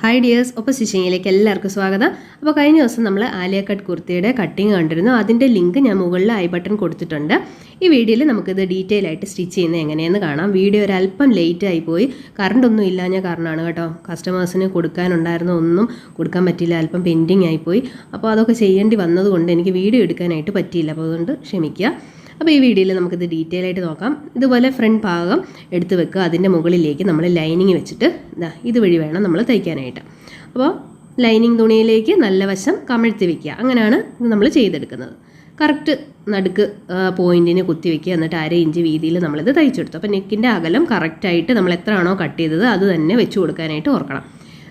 Hi dears, ഒപ്പം സ്റ്റിച്ചിങ്ങിലേക്ക് എല്ലാവർക്കും സ്വാഗതം. അപ്പോൾ കഴിഞ്ഞ ദിവസം നമ്മൾ ആലിയ കട്ട് കുർത്തിയുടെ കട്ടിങ് കണ്ടിരുന്നു. അതിൻ്റെ ലിങ്ക് ഞാൻ മുകളിൽ ഐ ബട്ടൺ കൊടുത്തിട്ടുണ്ട്. ഈ വീഡിയോയിൽ നമുക്കിത് ഡീറ്റെയിൽ ആയിട്ട് സ്റ്റിച്ച് ചെയ്യുന്നത് എങ്ങനെയെന്ന് കാണാം. വീഡിയോ ഒരല്പം ലേറ്റ് ആയിപ്പോയി, കറണ്ട് ഒന്നും ഇല്ലാഞ്ഞ കാരണമാണ് കേട്ടോ. കസ്റ്റമേഴ്സിന് കൊടുക്കാനുണ്ടായിരുന്ന ഒന്നും കൊടുക്കാൻ പറ്റിയില്ല, അല്പം പെൻഡിങ് ആയിപ്പോയി. അപ്പോൾ അതൊക്കെ ചെയ്യേണ്ടി വന്നതുകൊണ്ട് എനിക്ക് വീഡിയോ എടുക്കാനായിട്ട് പറ്റിയില്ല. അപ്പോൾ അതുകൊണ്ട് ക്ഷമിക്കുക. അപ്പോൾ ഈ വീഡിയോയിൽ നമുക്കിത് ഡീറ്റെയിൽ ആയിട്ട് നോക്കാം. ഇതുപോലെ ഫ്രണ്ട് ഭാഗം എടുത്ത് വെക്കുക. അതിൻ്റെ മുകളിലേക്ക് നമ്മൾ ലൈനിങ് വെച്ചിട്ട് ഇതുവഴി വേണം നമ്മൾ തയ്ക്കാനായിട്ട്. അപ്പോൾ ലൈനിങ് തുണിയിലേക്ക് നല്ല വശം കമഴ്ത്തി വയ്ക്കുക. അങ്ങനെയാണ് ഇത് നമ്മൾ ചെയ്തെടുക്കുന്നത്. കറക്റ്റ് നടുക്ക് പോയിൻറ്റിന് കുത്തി വയ്ക്കുക. എന്നിട്ട് 1/2 ഇഞ്ച് വീതിയിൽ നമ്മളിത് തയ്ച്ചെടുത്തു. അപ്പോൾ നെക്കിൻ്റെ അകലം കറക്റ്റായിട്ട് നമ്മൾ എത്രയാണോ കട്ട് ചെയ്തത് അത് തന്നെ വെച്ച് കൊടുക്കാനായിട്ട് ഓർക്കണം.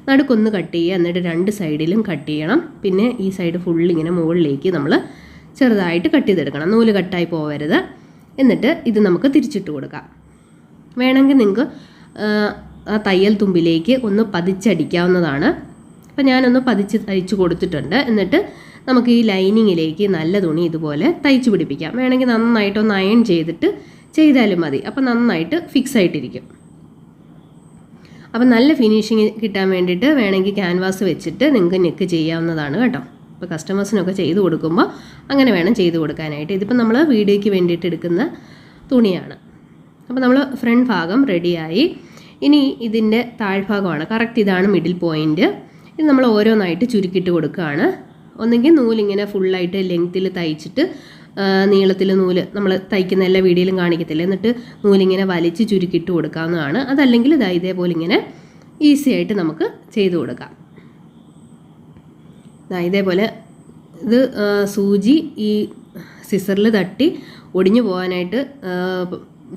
നടുക്കൊന്ന് കട്ട് ചെയ്യുക, എന്നിട്ട് 2 സൈഡിലും കട്ട് ചെയ്യണം. പിന്നെ ഈ സൈഡ് ഫുള്ളിങ്ങനെ മുകളിലേക്ക് നമ്മൾ ചെറുതായിട്ട് കട്ട് ചെയ്തെടുക്കണം. നൂല് കട്ടായി പോകരുത്. എന്നിട്ട് ഇത് നമുക്ക് തിരിച്ചിട്ട് കൊടുക്കാം. വേണമെങ്കിൽ നിങ്ങൾക്ക് ആ തയ്യൽ തുമ്പിലേക്ക് ഒന്ന് പതിച്ചടിക്കാവുന്നതാണ്. അപ്പോൾ ഞാനൊന്ന് തയ്ച്ച് കൊടുത്തിട്ടുണ്ട്. എന്നിട്ട് നമുക്ക് ഈ ലൈനിങ്ങിലേക്ക് നല്ല തുണി ഇതുപോലെ തയ്ച്ച് പിടിപ്പിക്കാം. വേണമെങ്കിൽ നന്നായിട്ടൊന്ന് അയൺ ചെയ്തിട്ട് ചെയ്താലും മതി. അപ്പോൾ നന്നായിട്ട് ഫിക്സ് ആയിട്ടിരിക്കും. അപ്പം നല്ല ഫിനിഷിങ് കിട്ടാൻ വേണ്ടിയിട്ട് വേണമെങ്കിൽ ക്യാൻവാസ് വെച്ചിട്ട് നിങ്ങൾക്ക് നെക്ക് ചെയ്യാവുന്നതാണ് കേട്ടോ. ഇപ്പോൾ കസ്റ്റമേഴ്സിനൊക്കെ ചെയ്ത് കൊടുക്കുമ്പോൾ അങ്ങനെ വേണം ചെയ്ത് കൊടുക്കാനായിട്ട്. ഇതിപ്പോൾ നമ്മൾ വീഡിയോയ്ക്ക് വേണ്ടിയിട്ട് എടുക്കുന്ന തുണിയാണ്. അപ്പോൾ നമ്മൾ ഫ്രണ്ട് ഭാഗം റെഡിയായി. ഇനി ഇതിൻ്റെ താഴ്ഭാഗമാണ്. കറക്റ്റ് ഇതാണ് മിഡിൽ പോയിൻറ്റ്. ഇത് നമ്മൾ ഓരോന്നായിട്ട് ചുരുക്കിയിട്ട് കൊടുക്കുകയാണ്. ഒന്നെങ്കിൽ നൂലിങ്ങനെ ഫുള്ളായിട്ട് ലെങ്ത്തിൽ തയ്ച്ചിട്ട് നീളത്തിൽ നൂല് നമ്മൾ തയ്ക്കുന്ന എല്ലാ വീഡിയോയിലും കാണിക്കത്തില്ല. എന്നിട്ട് നൂലിങ്ങനെ വലിച്ച് ചുരുക്കിയിട്ട് കൊടുക്കാവുന്നതാണ്. അതല്ലെങ്കിൽ ഇതേപോലെ ഇങ്ങനെ ഈസി ആയിട്ട് നമുക്ക് ചെയ്ത് കൊടുക്കാം. ഇതേപോലെ ഇത് സൂചി ഈ സിസറിൽ തട്ടി ഒടിഞ്ഞു പോകാനായിട്ട്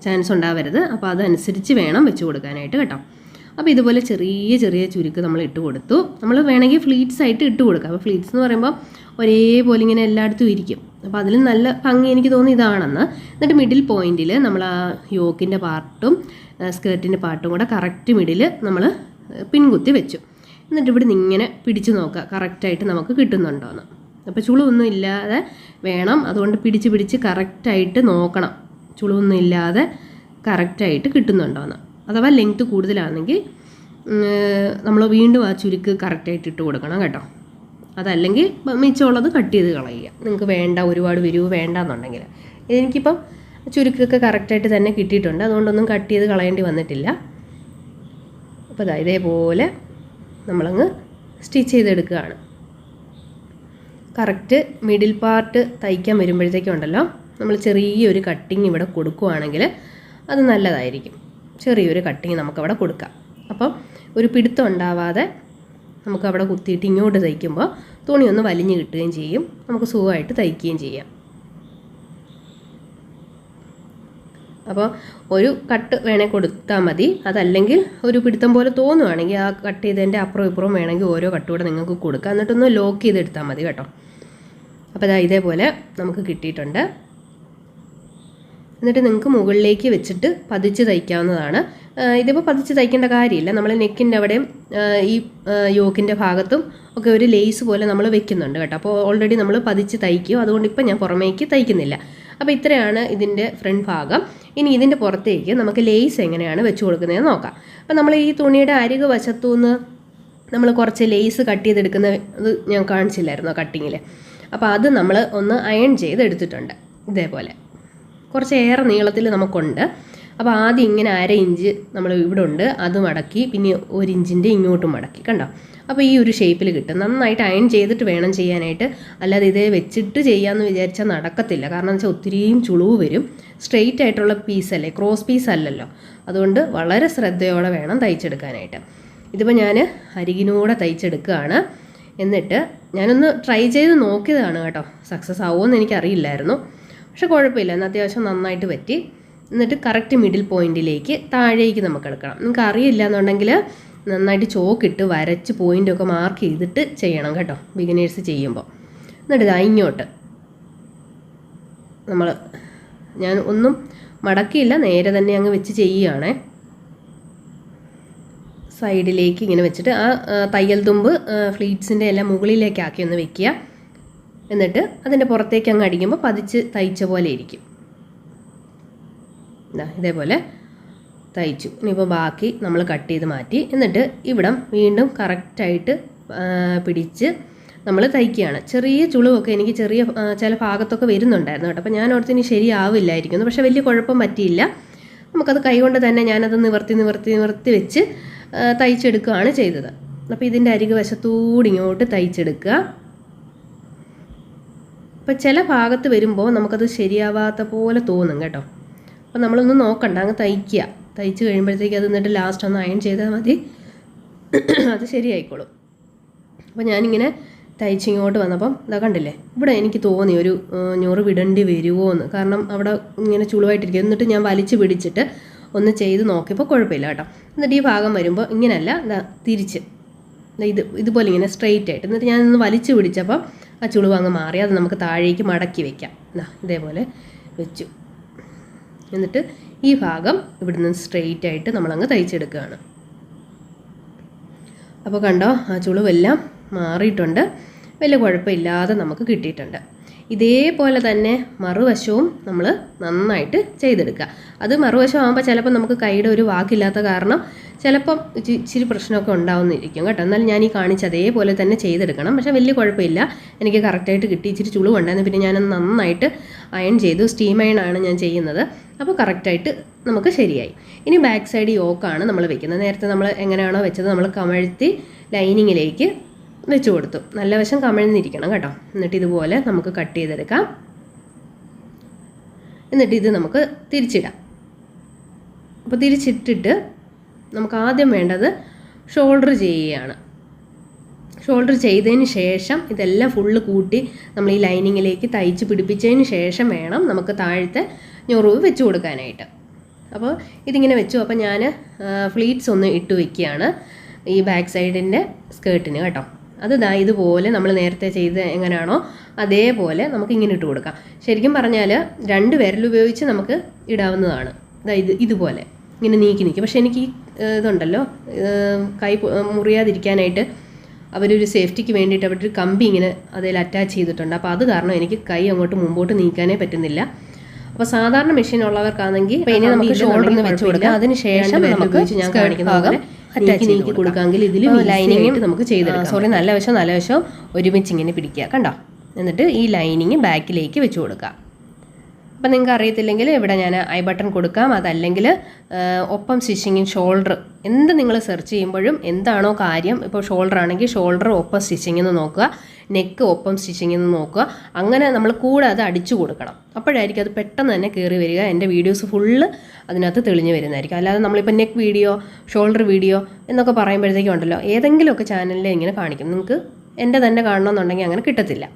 ചാൻസ് ഉണ്ടാവരുത്. അപ്പോൾ അതനുസരിച്ച് വേണം വെച്ച് കൊടുക്കാനായിട്ട് കേട്ടോ. അപ്പോൾ ഇതുപോലെ ചെറിയ ചെറിയ ചുരുക്ക് നമ്മൾ ഇട്ട് കൊടുത്തു. നമ്മൾ വേണമെങ്കിൽ ഫ്ലീറ്റ്സ് ആയിട്ട് ഇട്ട് കൊടുക്കാം. അപ്പോൾ ഫ്ലീറ്റ്സ് എന്ന് പറയുമ്പോൾ ഒരേപോലെ ഇങ്ങനെ എല്ലായിടത്തും ഇരിക്കും. അപ്പോൾ അതിൽ നല്ല ഭംഗി എനിക്ക് തോന്നി ഇതാണെന്ന്. എന്നിട്ട് മിഡിൽ പോയിൻറ്റിൽ നമ്മൾ ആ യോക്കിൻ്റെ പാർട്ടും സ്കേർട്ടിൻ്റെ പാർട്ടും കൂടെ കറക്റ്റ് മിഡിൽ നമ്മൾ പിൻകുത്തി വെച്ചു. എന്നിട്ട് ഇവിടെ നിന്ന് ഇങ്ങനെ പിടിച്ച് നോക്കുക കറക്റ്റായിട്ട് നമുക്ക് കിട്ടുന്നുണ്ടോയെന്ന്. അപ്പോൾ ചുളിവൊന്നും ഇല്ലാതെ വേണം. അതുകൊണ്ട് പിടിച്ച് കറക്റ്റായിട്ട് നോക്കണം, ചുളിവൊന്നും ഇല്ലാതെ കറക്റ്റായിട്ട് കിട്ടുന്നുണ്ടോയെന്ന്. അഥവാ ലെങ്ത്ത് കൂടുതലാണെങ്കിൽ നമ്മൾ വീണ്ടും ആ ചുരുക്ക് കറക്റ്റായിട്ട് ഇട്ട് കൊടുക്കണം കേട്ടോ. അതല്ലെങ്കിൽ മിച്ചമുള്ളത് കട്ട് ചെയ്ത് കളയുക. നിങ്ങൾക്ക് വേണ്ട, ഒരുപാട് വരുവ് വേണ്ടെന്നുണ്ടെങ്കിൽ. എനിക്കിപ്പം ചുരുക്കൊക്കെ കറക്റ്റായിട്ട് തന്നെ കിട്ടിയിട്ടുണ്ട്. അതുകൊണ്ടൊന്നും കട്ട് ചെയ്ത് കളയേണ്ടി വന്നിട്ടില്ല. അപ്പോൾ ഇതേപോലെ നമ്മളങ്ങ് സ്റ്റിച്ച് ചെയ്തെടുക്കുകയാണ്. കറക്റ്റ് മിഡിൽ പാർട്ട് തയ്ക്കാൻ വരുമ്പോഴത്തേക്കും ഉണ്ടല്ലോ, നമ്മൾ ചെറിയൊരു കട്ടിങ് ഇവിടെ കൊടുക്കുകയാണെങ്കിൽ അത് നല്ലതായിരിക്കും. ചെറിയൊരു കട്ടിങ് നമുക്കവിടെ കൊടുക്കാം. അപ്പം ഒരു പിടുത്തം ഉണ്ടാവാതെ നമുക്കവിടെ കുത്തിയിട്ട് ഇങ്ങോട്ട് തയ്ക്കുമ്പോൾ തുണിയൊന്ന് വലിഞ്ഞ് കിട്ടുകയും ചെയ്യും. നമുക്ക് സുഖമായിട്ട് തയ്ക്കുകയും ചെയ്യാം. അപ്പോൾ ഒരു കട്ട് വേണേൽ കൊടുത്താൽ മതി. അതല്ലെങ്കിൽ ഒരു പിടുത്തം പോലെ തോന്നുവാണെങ്കിൽ ആ കട്ട് ചെയ്തതിൻ്റെ അപ്പുറം ഇപ്പുറം വേണമെങ്കിൽ ഓരോ കട്ടുകൂടെ നിങ്ങൾക്ക് കൊടുക്കാം. എന്നിട്ടൊന്ന് ലോക്ക് ചെയ്തെടുത്താൽ മതി കേട്ടോ. അപ്പോൾ ഇതേപോലെ നമുക്ക് കിട്ടിയിട്ടുണ്ട്. എന്നിട്ട് നിങ്ങൾക്ക് മുകളിലേക്ക് വെച്ചിട്ട് പതിച്ച് തയ്ക്കാവുന്നതാണ്. ഇതിപ്പോൾ പതിച്ച് തയ്ക്കേണ്ട കാര്യമില്ല. നമ്മൾ നെക്കിൻ്റെ അവിടെയും ഈ യോക്കിൻ്റെ ഭാഗത്തും ഒക്കെ ഒരു ലേസ് പോലെ നമ്മൾ വെക്കുന്നുണ്ട് കേട്ടോ. അപ്പോൾ ഓൾറെഡി നമ്മൾ പതിച്ച് തയ്ക്കും. അതുകൊണ്ട് ഇപ്പം ഞാൻ പുറമേക്ക് തയ്ക്കുന്നില്ല. അപ്പോൾ ഇത്രയാണ് ഇതിൻ്റെ ഫ്രണ്ട് ഭാഗം. ഇനി ഇതിൻ്റെ പുറത്തേക്ക് നമുക്ക് ലേസ് എങ്ങനെയാണ് വെച്ച് കൊടുക്കുന്നതെന്ന് നോക്കാം. അപ്പോൾ നമ്മൾ ഈ തുണിയുടെ അരികു വശത്തുനിന്ന് നമ്മൾ കുറച്ച് ലേസ് കട്ട് ചെയ്തെടുക്കുന്ന ഇത് ഞാൻ കാണിച്ചില്ലായിരുന്നോ കട്ടിങ്ങിൽ. അപ്പോൾ അത് നമ്മൾ ഒന്ന് അയൺ ചെയ്തെടുത്തിട്ടുണ്ട്. ഇതേപോലെ കുറച്ച് ഏറെ നീളത്തിൽ നമുക്കുണ്ട്. അപ്പോൾ ആദ്യം ഇങ്ങനെ 1/2 ഇഞ്ച് നമ്മൾ ഇവിടെ ഉണ്ട്, അത് മടക്കി, പിന്നെ 1 ഇഞ്ചിൻ്റെ ഇങ്ങോട്ടും മടക്കി. കണ്ടോ? അപ്പോൾ ഈ ഒരു ഷേപ്പിൽ കിട്ടും. നന്നായിട്ട് അയൺ ചെയ്തിട്ട് വേണം ചെയ്യാനായിട്ട്. അല്ലാതെ ഇതേ വെച്ചിട്ട് ചെയ്യാമെന്ന് വിചാരിച്ചാൽ നടക്കത്തില്ല. കാരണം എന്ന് വെച്ചാൽ ഒത്തിരിയും ചുളിവ് വരും. സ്ട്രെയിറ്റ് ആയിട്ടുള്ള പീസല്ലേ, ക്രോസ് പീസ് അല്ലല്ലോ. അതുകൊണ്ട് വളരെ ശ്രദ്ധയോടെ വേണം തയ്ച്ചെടുക്കാനായിട്ട്. ഇതിപ്പോൾ ഞാൻ അരികിനൂടെ തയ്ച്ചെടുക്കുകയാണ്. എന്നിട്ട് ഞാനൊന്ന് ട്രൈ ചെയ്ത് നോക്കിയതാണ് കേട്ടോ. സക്സസ് ആവുമെന്ന് എനിക്കറിയില്ലായിരുന്നു. പക്ഷെ കുഴപ്പമില്ല, എന്നാൽ അത്യാവശ്യം നന്നായിട്ട് പറ്റി. എന്നിട്ട് കറക്റ്റ് മിഡിൽ പോയിൻറ്റിലേക്ക് താഴേക്ക് നമുക്ക് എടുക്കണം. നിങ്ങൾക്ക് അറിയില്ല എന്നുണ്ടെങ്കിൽ നന്നായിട്ട് ചോക്കിട്ട് വരച്ച് പോയിൻ്റൊക്കെ മാർക്ക് ചെയ്തിട്ട് ചെയ്യണം കേട്ടോ, ബിഗിനേഴ്സ് ചെയ്യുമ്പോൾ. എന്നിട്ട് ഇങ്ങോട്ട് ഞാൻ ഒന്നും മടക്കിയില്ല, നേരെ തന്നെ അങ്ങ് വെച്ച് ചെയ്യുകയാണേ. സൈഡിലേക്ക് ഇങ്ങനെ വെച്ചിട്ട് ആ തയ്യൽ തുമ്പ് ഫ്ലീറ്റ്സിൻ്റെ എല്ലാം മുകളിലേക്കാക്കി ഒന്ന് വെക്കുക. എന്നിട്ട് അതിൻ്റെ പുറത്തേക്ക് അങ്ങ് അടിക്കുമ്പോൾ പതിച്ച് തയ്ച്ച പോലെ ഇരിക്കും. ഇതേപോലെ തയ്ച്ചു. ഇനിയിപ്പോൾ ബാക്കി നമ്മൾ കട്ട് ചെയ്ത് മാറ്റി. എന്നിട്ട് ഇവിടം വീണ്ടും കറക്റ്റായിട്ട് പിടിച്ച് നമ്മൾ തയ്ക്കുകയാണ്. ചെറിയ ചുളിവൊക്കെ എനിക്ക് ചില ഭാഗത്തൊക്കെ വരുന്നുണ്ടായിരുന്നു കേട്ടോ. അപ്പോൾ ഞാൻ ഓർത്ത് ഇനി ശരിയാവില്ലായിരിക്കുന്നു. പക്ഷേ വലിയ കുഴപ്പം പറ്റിയില്ല. നമുക്കത് കൈകൊണ്ട് തന്നെ ഞാനത് നിവർത്തി വെച്ച് തയ്ച്ചെടുക്കുകയാണ് ചെയ്തത്. അപ്പോൾ ഇതിൻ്റെ അരികു വശത്തൂടി ഇങ്ങോട്ട് തയ്ച്ചെടുക്കുക. അപ്പോൾ ചില ഭാഗത്ത് വരുമ്പോൾ നമുക്കത് ശരിയാവാത്ത പോലെ തോന്നും കേട്ടോ. അപ്പോൾ നമ്മളൊന്നും നോക്കണ്ട, അങ്ങ് തയ്ക്കുക. തയ്ച്ച് കഴിയുമ്പോഴത്തേക്ക് അത് എന്നിട്ട് ലാസ്റ്റ് ഒന്ന് അയൺ ചെയ്താൽ മതി, അത് ശരിയായിക്കോളും. അപ്പോൾ ഞാനിങ്ങനെ തയ്ച്ചിങ്ങോട്ട് വന്നപ്പം ഇതാ കണ്ടില്ലേ, ഇവിടെ എനിക്ക് തോന്നി ഒരു ഞൊറ് വിടേണ്ടി വരുമോ എന്ന്. കാരണം അവിടെ ഇങ്ങനെ ചുളുവായിട്ടിരിക്കും. എന്നിട്ട് ഞാൻ വലിച്ചു പിടിച്ചിട്ട് ഒന്ന് ചെയ്ത് നോക്കിയപ്പോൾ കുഴപ്പമില്ല കേട്ടോ. എന്നിട്ട് ഈ ഭാഗം വരുമ്പോൾ ഇങ്ങനെയല്ല, തിരിച്ച് ഇതുപോലെ ഇങ്ങനെ സ്ട്രെയിറ്റ് ആയിട്ട്. എന്നിട്ട് ഞാനൊന്ന് വലിച്ചു പിടിച്ചപ്പോൾ ആ ചുളിവ് അങ്ങ് മാറി. അത് നമുക്ക് താഴേക്ക് മടക്കി വയ്ക്കാം. ഇതേപോലെ വെച്ചു. എന്നിട്ട് ഈ ഭാഗം ഇവിടുന്ന് സ്ട്രെയിറ്റ് ആയിട്ട് നമ്മളങ്ങ് തയ്ച്ചെടുക്കുകയാണ്. അപ്പോൾ കണ്ടോ, ആ ചുളിവെല്ലാം മാറിയിട്ടുണ്ട്. വലിയ കുഴപ്പമില്ലാതെ നമുക്ക് കിട്ടിയിട്ടുണ്ട്. ഇതേപോലെ തന്നെ മറുവശവും നമ്മൾ നന്നായിട്ട് ചെയ്തെടുക്കുക. അത് മറുവശം ആകുമ്പോൾ ചിലപ്പോൾ നമുക്ക് കൈയുടെ ഒരു വാക്കില്ലാത്ത കാരണം ചിലപ്പം ഇച്ചിരി പ്രശ്നമൊക്കെ ഉണ്ടാവുന്നിരിക്കും കേട്ടോ. എന്നാൽ ഞാൻ ഈ കാണിച്ച അതേപോലെ തന്നെ ചെയ്തെടുക്കണം. പക്ഷേ വലിയ കുഴപ്പമില്ല, എനിക്ക് കറക്റ്റായിട്ട് കിട്ടി. ഇച്ചിരി ചുളിവുണ്ടായിരുന്നു. പിന്നെ ഞാനത് നന്നായിട്ട് അയൺ ചെയ്തു. സ്റ്റീം അയണാണ് ഞാൻ ചെയ്യുന്നത്. അപ്പോൾ കറക്റ്റായിട്ട് നമുക്ക് ശരിയായി. ഇനി ബാക്ക് സൈഡ് യോക്കാണ് നമ്മൾ വെക്കുന്നത്. നേരത്തെ നമ്മൾ എങ്ങനെയാണോ വെച്ചത് നമ്മൾ കമഴ്ത്തി ലൈനിങ്ങിലേക്ക് വെച്ച് കൊടുത്തു. നല്ല വശം കമഴ്ന്നിരിക്കണം കേട്ടോ. എന്നിട്ട് ഇതുപോലെ നമുക്ക് കട്ട് ചെയ്തെടുക്കാം. എന്നിട്ട് ഇത് നമുക്ക് തിരിച്ചിടാം. അപ്പോൾ തിരിച്ചിട്ടിട്ട് നമുക്ക് ആദ്യം വേണ്ടത് ഷോൾഡർ ചെയ്യുകയാണ്. ഷോൾഡർ ചെയ്തതിന് ശേഷം ഇതെല്ലാം ഫുള്ള് കൂട്ടി നമ്മൾ ഈ ലൈനിങ്ങിലേക്ക് തയ്ച്ച് പിടിപ്പിച്ചതിന് ശേഷം വേണം നമുക്ക് താഴത്തെ ഞൊറിവ് വെച്ച് കൊടുക്കാനായിട്ട്. അപ്പോൾ ഇതിങ്ങനെ വെച്ചു. അപ്പോൾ ഞാൻ ഫ്ലീറ്റ്സ് ഒന്ന് ഇട്ട് വയ്ക്കുകയാണ് ഈ ബാക്ക് സൈഡിൻ്റെ സ്കേർട്ടിന് കേട്ടോ. അത് ഇതുപോലെ നമ്മൾ നേരത്തെ ചെയ്ത് എങ്ങനെയാണോ അതേപോലെ നമുക്ക് ഇങ്ങനെ ഇട്ട് കൊടുക്കാം. ശരിക്കും പറഞ്ഞാൽ 2 വിരലുപയോഗിച്ച് നമുക്ക് ഇടാവുന്നതാണ്. ഇതുപോലെ ഇങ്ങനെ നീക്കി. പക്ഷേ എനിക്ക് ഈ ഇതുണ്ടല്ലോ, കൈ മുറിയാതിരിക്കാനായിട്ട് അവരൊരു സേഫ്റ്റിക്ക് വേണ്ടിയിട്ട് അവരൊരു കമ്പി ഇങ്ങനെ അതിൽ അറ്റാച്ച് ചെയ്തിട്ടുണ്ട്. അപ്പോൾ അത് കാരണം എനിക്ക് കൈ അങ്ങോട്ട് മുമ്പോട്ട് നീക്കാനേ പറ്റുന്നില്ല. അപ്പോൾ സാധാരണ മെഷീൻ ഉള്ളവർക്കാണെങ്കിൽ ഇനി നമുക്ക് ഷോൾഡറിന് വെച്ച് കൊടുക്കാം. അതിനുശേഷം നമുക്ക് ഞാൻ കാണിക്കുന്ന ഭാഗം നീക്കി കൊടുക്കാമെങ്കിൽ ഇതിൽ ലൈനിങ് നമുക്ക് ചെയ്തെടുക്കാം. നല്ല വശം ഒരുമിച്ച് ഇങ്ങനെ പിടിക്കുക കണ്ടോ. എന്നിട്ട് ഈ ലൈനിങ് ബാക്കിലേക്ക് വെച്ച് കൊടുക്കുക. അപ്പം നിങ്ങൾക്ക് അറിയത്തില്ലെങ്കിൽ ഇവിടെ ഞാൻ ഐ ബട്ടൺ കൊടുക്കാം. അതല്ലെങ്കിൽ ഒപ്പം സ്റ്റിച്ചിങ്ങിൻ ഷോൾഡർ എന്ത് നിങ്ങൾ സെർച്ച് ചെയ്യുമ്പോഴും എന്താണോ കാര്യം, ഇപ്പോൾ ഷോൾഡർ ആണെങ്കിൽ ഷോൾഡർ ഒപ്പം സ്റ്റിച്ചിങ് എന്ന് നോക്കുക, നെക്ക് ഒപ്പം സ്റ്റിച്ചിങ് എന്ന് നോക്കുക. അങ്ങനെ നമ്മൾ കൂടെ അത് അടിച്ചു കൊടുക്കണം. അപ്പോഴായിരിക്കും അത് പെട്ടെന്ന് തന്നെ കയറി വരിക. എൻ്റെ വീഡിയോസ് ഫുള്ള് അതിനകത്ത് തെളിഞ്ഞു വരുന്നതായിരിക്കും. അല്ലാതെ നമ്മളിപ്പോൾ നെക്ക് വീഡിയോ, ഷോൾഡർ വീഡിയോ എന്നൊക്കെ പറയുമ്പോഴത്തേക്കും ഉണ്ടല്ലോ, ഏതെങ്കിലുമൊക്കെ ചാനലിൽ ഇങ്ങനെ കാണിക്കും. നിങ്ങൾക്ക് എൻ്റെ തന്നെ കാണണമെന്നുണ്ടെങ്കിൽ അങ്ങനെ കിട്ടത്തില്ല.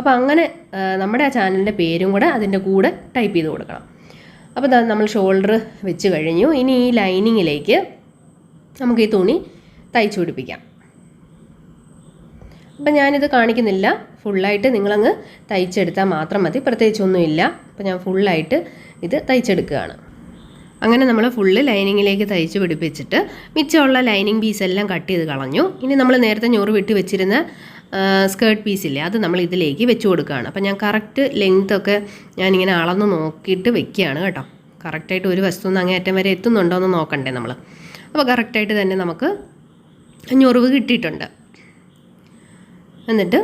അപ്പോൾ അങ്ങനെ നമ്മുടെ ആ ചാനലിൻ്റെ പേരും കൂടെ അതിൻ്റെ കൂടെ ടൈപ്പ് ചെയ്ത് കൊടുക്കണം. അപ്പോൾ നമ്മൾ ഷോൾഡർ വെച്ച് കഴിഞ്ഞു. ഇനി ഈ ലൈനിങ്ങിലേക്ക് നമുക്ക് ഈ തുണി തയ്ച്ചു പിടിപ്പിക്കാം. അപ്പം ഞാനിത് കാണിക്കുന്നില്ല, ഫുള്ളായിട്ട് നിങ്ങളങ്ങ് തയ്ച്ചെടുത്താൽ മാത്രം മതി, പ്രത്യേകിച്ചൊന്നുമില്ല. അപ്പോൾ ഞാൻ ഫുള്ളായിട്ട് ഇത് തയ്ച്ചെടുക്കുകയാണ്. അങ്ങനെ നമ്മൾ ഫുള്ള് ലൈനിങ്ങിലേക്ക് തയ്ച്ച് പിടിപ്പിച്ചിട്ട് മിച്ചമുള്ള ലൈനിങ് പീസെല്ലാം കട്ട് ചെയ്ത് കളഞ്ഞു. ഇനി നമ്മൾ നേരത്തെ ഞൊറ് വിട്ട് വെച്ചിരുന്ന സ്കേർട്ട് പീസില്ലേ, അത് നമ്മൾ ഇതിലേക്ക് വെച്ച് കൊടുക്കുകയാണ്. അപ്പം ഞാൻ കറക്റ്റ് ലെങ്ത്തൊക്കെ ഞാനിങ്ങനെ അളന്ന് നോക്കിയിട്ട് വെക്കുകയാണ് കേട്ടോ. കറക്റ്റായിട്ട് ഒരു വസ്തു നിന്ന് അങ്ങേയറ്റം വരെ എത്തുന്നുണ്ടോ എന്ന് നോക്കണ്ടേ നമ്മൾ. അപ്പോൾ കറക്റ്റായിട്ട് തന്നെ നമുക്ക് ഞൊറിവ് കിട്ടിയിട്ടുണ്ട്. എന്നിട്ട്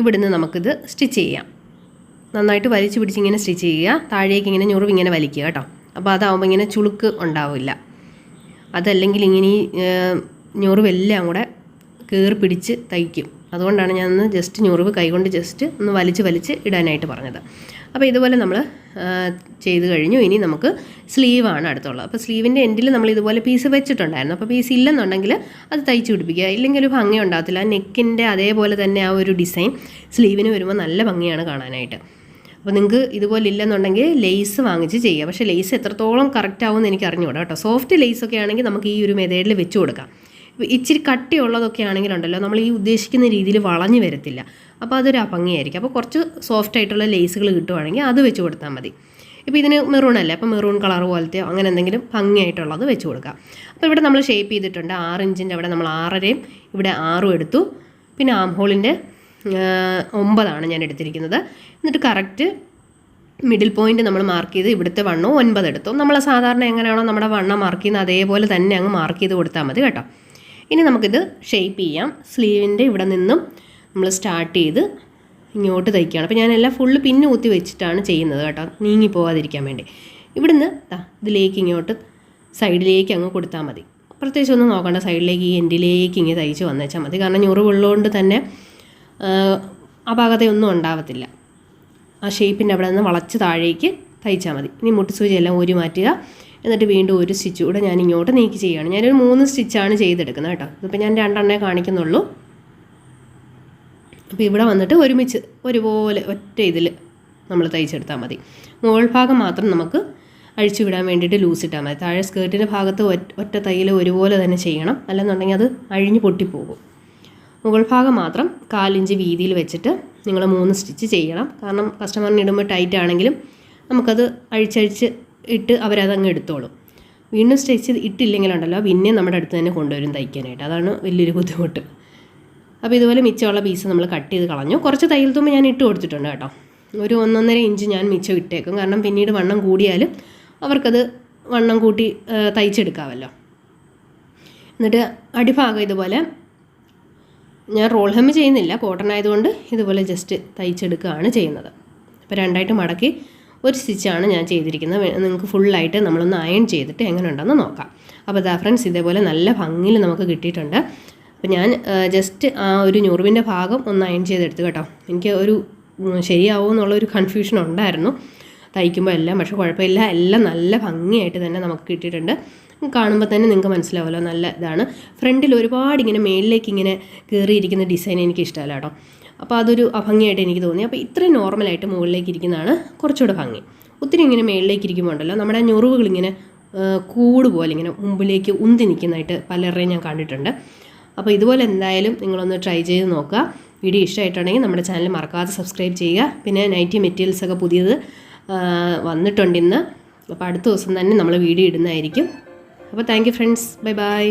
ഇവിടുന്ന് നമുക്കിത് സ്റ്റിച്ച് ചെയ്യാം. നന്നായിട്ട് വലിച്ചു പിടിച്ചിങ്ങനെ സ്റ്റിച്ച് ചെയ്യുക. താഴേക്ക് ഇങ്ങനെ ഞൊറിവ് ഇങ്ങനെ വലിക്കുക കേട്ടോ. അപ്പോൾ അതാവുമ്പോൾ ഇങ്ങനെ ചുളുക്ക് ഉണ്ടാവില്ല. അതല്ലെങ്കിൽ ഇങ്ങനെ ഈ ഞൊറിവെല്ലാം കൂടെ കയറി പിടിച്ച് തയ്ക്കും. അതുകൊണ്ടാണ് ഞാനൊന്ന് ജസ്റ്റ് ഞൊറിവ് കൈകൊണ്ട് ജസ്റ്റ് ഒന്ന് വലിച്ച് ഇടാനായിട്ട് പറഞ്ഞത്. അപ്പോൾ ഇതുപോലെ നമ്മൾ ചെയ്ത് കഴിഞ്ഞു. ഇനി നമുക്ക് സ്ലീവാണ് അടുത്തുള്ളത്. അപ്പോൾ സ്ലീവിൻ്റെ എൻഡിൽ നമ്മൾ ഇതുപോലെ പീസ് വെച്ചിട്ടുണ്ടായിരുന്നു. അപ്പോൾ പീസ് ഇല്ലെന്നുണ്ടെങ്കിൽ അത് തയ്ച്ച് പിടിപ്പിക്കുക. ഇല്ലെങ്കിൽ ഒരു ഭംഗി ഉണ്ടാകത്തില്ല. നെക്കിൻ്റെ അതേപോലെ തന്നെ ആ ഒരു ഡിസൈൻ സ്ലീവിന് വരുമ്പോൾ നല്ല ഭംഗിയാണ് കാണാനായിട്ട്. അപ്പോൾ നിങ്ങൾക്ക് ഇതുപോലെ ഇല്ലെന്നുണ്ടെങ്കിൽ ലേസ് വാങ്ങിച്ച് ചെയ്യുക. പക്ഷേ ലേസ് എത്രത്തോളം കറക്റ്റ് ആവുമെന്ന് എനിക്ക് അറിഞ്ഞുകൂടാ കേട്ടോ. സോഫ്റ്റ് ലേസൊക്കെ ആണെങ്കിൽ നമുക്ക് ഈ ഒരു മെത്തേഡിൽ വെച്ച് കൊടുക്കാം. ഇച്ചിരി കട്ടിയുള്ളതൊക്കെ ആണെങ്കിലുണ്ടല്ലോ, നമ്മൾ ഈ ഉദ്ദേശിക്കുന്ന രീതിയിൽ വളഞ്ഞു വരത്തില്ല. അപ്പോൾ അതൊരു അഭംഗിയായിരിക്കും. അപ്പോൾ കുറച്ച് സോഫ്റ്റ് ആയിട്ടുള്ള ലേസുകൾ കിട്ടുവാണെങ്കിൽ അത് വെച്ച് കൊടുത്താൽ മതി. ഇപ്പോൾ ഇതിന് മെറൂൺ അല്ലേ, അപ്പോൾ മെറൂൺ കളർ പോലത്തെയോ അങ്ങനെ എന്തെങ്കിലും ഭംഗിയായിട്ടുള്ളത് വെച്ച് കൊടുക്കാം. അപ്പോൾ ഇവിടെ നമ്മൾ ഷേപ്പ് ചെയ്തിട്ടുണ്ട്. 6 ഇഞ്ചിൻ്റെ അവിടെ നമ്മൾ 6.5 ഇവിടെ 6 എടുത്തു. പിന്നെ ആം ഹോളിൻ്റെ 9 ഞാൻ എടുത്തിരിക്കുന്നത്. എന്നിട്ട് കറക്റ്റ് മിഡിൽ പോയിന്റ് നമ്മൾ മാർക്ക് ചെയ്ത് ഇവിടുത്തെ വണ്ണം 9 എടുത്തു. നമ്മൾ സാധാരണ എങ്ങനെയാണോ നമ്മുടെ വണ്ണം മാർക്ക് ചെയ്യുന്നത് അതേപോലെ തന്നെ അങ്ങ് മാർക്ക് ചെയ്ത് കൊടുത്താൽ മതി കേട്ടോ. ഇനി നമുക്കിത് ഷേപ്പ് ചെയ്യാം. സ്ലീവിൻ്റെ ഇവിടെ നിന്നും നമ്മൾ സ്റ്റാർട്ട് ചെയ്ത് ഇങ്ങോട്ട് തയ്ക്കുകയാണ്. അപ്പോൾ ഞാനെല്ലാം ഫുള്ള് പിന്ന് കുത്തി വെച്ചിട്ടാണ് ചെയ്യുന്നത് കേട്ടോ, നീങ്ങി പോകാതിരിക്കാൻ വേണ്ടി. ഇവിടുന്ന് ഇതിലേക്ക് ഇങ്ങോട്ട് സൈഡിലേക്ക് അങ്ങ് കൊടുത്താൽ മതി. പ്രത്യേകിച്ച് ഒന്നും നോക്കണ്ട, സൈഡിലേക്ക് ഈ എൻഡിലേക്ക് ഇങ്ങനെ തയ്ച്ച് വന്നേച്ചാൽ മതി. കാരണം ഞുറിവുള്ളതുകൊണ്ട് തന്നെ ആ ഭാഗത്തൊന്നും ഉണ്ടാവത്തില്ല. ആ ഷേപ്പിൻ്റെ അവിടെ നിന്ന് വളച്ച് താഴേക്ക് തയ്ച്ചാൽ മതി. ഇനി മുട്ടുസൂചിയെല്ലാം ഊരി മാറ്റുക. എന്നിട്ട് വീണ്ടും ഒരു സ്റ്റിച്ച് കൂടെ ഞാൻ ഇങ്ങോട്ട് നീക്കി ചെയ്യുകയാണ്. ഞാനൊരു 3 സ്റ്റിച്ചാണ് ചെയ്തെടുക്കുന്നത് കേട്ടോ. ഇതിപ്പോൾ ഞാൻ 2 എണ്ണേ കാണിക്കുന്നുള്ളൂ. അപ്പോൾ ഇവിടെ വന്നിട്ട് ഒരുമിച്ച് ഒരുപോലെ ഒറ്റ ഇതിൽ നമ്മൾ തയ്ച്ചെടുത്താൽ മതി. മുകൾ ഭാഗം മാത്രം നമുക്ക് അഴിച്ചു വിടാൻ വേണ്ടിയിട്ട് ലൂസ് ഇട്ടാൽ മതി. താഴെ സ്കേർട്ടിൻ്റെ ഭാഗത്ത് ഒറ്റ തയ്യൽ ഒരുപോലെ തന്നെ ചെയ്യണം, അല്ലെന്നുണ്ടെങ്കിൽ അത് അഴിഞ്ഞ് പൊട്ടിപ്പോകും. മുകൾ ഭാഗം മാത്രം 1/4 ഇഞ്ച് വീതിയിൽ വെച്ചിട്ട് നിങ്ങൾ 3 സ്റ്റിച്ച് ചെയ്യണം. കാരണം കസ്റ്റമറിന് ഇടുമ്പോൾ ടൈറ്റ് ആണെങ്കിലും നമുക്കത് അഴിച്ചഴിച്ച് ഇട്ട് അവരതങ്ങ് എടുത്തോളും. വീണ്ടും സ്റ്റിച്ച് ഇട്ടില്ലെങ്കിലുണ്ടല്ലോ പിന്നെ നമ്മുടെ അടുത്ത് തന്നെ കൊണ്ടുവരും തയ്ക്കാനായിട്ട്. അതാണ് വലിയൊരു ബുദ്ധിമുട്ട്. അപ്പോൾ ഇതുപോലെ മിച്ചമുള്ള പീസ് നമ്മൾ കട്ട് ചെയ്ത് കളഞ്ഞു. കുറച്ച് തയ്യൽ തുമ്പ് ഞാൻ ഇട്ട് കൊടുത്തിട്ടുണ്ട് കേട്ടോ. ഒരു 1.5 ഇഞ്ച് ഞാൻ മിച്ചം ഇട്ടേക്കും. കാരണം പിന്നീട് വണ്ണം കൂടിയാലും അവർക്കത് വണ്ണം കൂട്ടി തയ്ച്ചെടുക്കാമല്ലോ. എന്നിട്ട് അടിഭാഗം ഇതുപോലെ ഞാൻ റോൾ ഹെം ചെയ്യുന്നില്ല, കോട്ടൺ ആയതുകൊണ്ട് ഇതുപോലെ ജസ്റ്റ് തയ്ച്ചെടുക്കുകയാണ് ചെയ്യുന്നത്. അപ്പോൾ 2ആയിട്ട് മടക്കി ഒരു സ്റ്റിച്ചാണ് ഞാൻ ചെയ്തിരിക്കുന്നത്. നിങ്ങൾക്ക് ഫുള്ളായിട്ട് നമ്മളൊന്ന് അയൺ ചെയ്തിട്ട് എങ്ങനെ ഉണ്ടെന്ന് നോക്കാം. അപ്പോൾ ദാ ഫ്രണ്ട്സ്, ഇതേപോലെ നല്ല ഭംഗിയിൽ നമുക്ക് കിട്ടിയിട്ടുണ്ട്. അപ്പോൾ ഞാൻ ജസ്റ്റ് ആ ഒരു ഞുറിവിൻ്റെ ഭാഗം ഒന്ന് അയൺ ചെയ്തെടുത്തു കേട്ടോ. എനിക്ക് ഒരു ശരിയാവുമോ എന്നുള്ളൊരു കൺഫ്യൂഷൻ ഉണ്ടായിരുന്നു തയ്ക്കുമ്പോൾ എല്ലാം. പക്ഷേ കുഴപ്പമില്ല, എല്ലാം നല്ല ഭംഗിയായിട്ട് തന്നെ നമുക്ക് കിട്ടിയിട്ടുണ്ട്. കാണുമ്പോൾ തന്നെ നിങ്ങൾക്ക് മനസ്സിലാവുമല്ലോ, നല്ല ഇതാണ്. ഫ്രണ്ടിൽ ഒരുപാട് ഇങ്ങനെ മേളിലേക്ക് ഇങ്ങനെ കയറിയിരിക്കുന്ന ഡിസൈൻ എനിക്ക് ഇഷ്ടമല്ല കേട്ടോ. അപ്പോൾ അതൊരു അഭംഗിയായിട്ട് എനിക്ക് തോന്നി. അപ്പോൾ ഇത്രയും നോർമലായിട്ട് മുകളിലേക്ക് ഇരിക്കുന്നതാണ് കുറച്ചുകൂടെ ഭംഗി. ഒത്തിരി ഇങ്ങനെ മേളിലേക്ക് ഇരിക്കുമ്പോൾ ഉണ്ടല്ലോ നമ്മുടെ ഞുറിവുകൾ ഇങ്ങനെ കൂട് പോലെ ഇങ്ങനെ മുമ്പിലേക്ക് ഉന്തി നിൽക്കുന്നതായിട്ട് പലരുടെയും ഞാൻ കണ്ടിട്ടുണ്ട്. അപ്പോൾ ഇതുപോലെ എന്തായാലും നിങ്ങളൊന്ന് ട്രൈ ചെയ്ത് നോക്കുക. വീഡിയോ ഇഷ്ടമായിട്ടുണ്ടെങ്കിൽ നമ്മുടെ ചാനൽ മറക്കാതെ സബ്സ്ക്രൈബ് ചെയ്യുക. പിന്നെ നൈറ്റി മെറ്റീരിയൽസൊക്കെ പുതിയത് വന്നിട്ടുണ്ട് ഇന്ന്. അപ്പോൾ അടുത്ത ദിവസം തന്നെ നമ്മൾ വീഡിയോ ഇടുന്നതായിരിക്കും. അപ്പോൾ thank you friends, bye bye.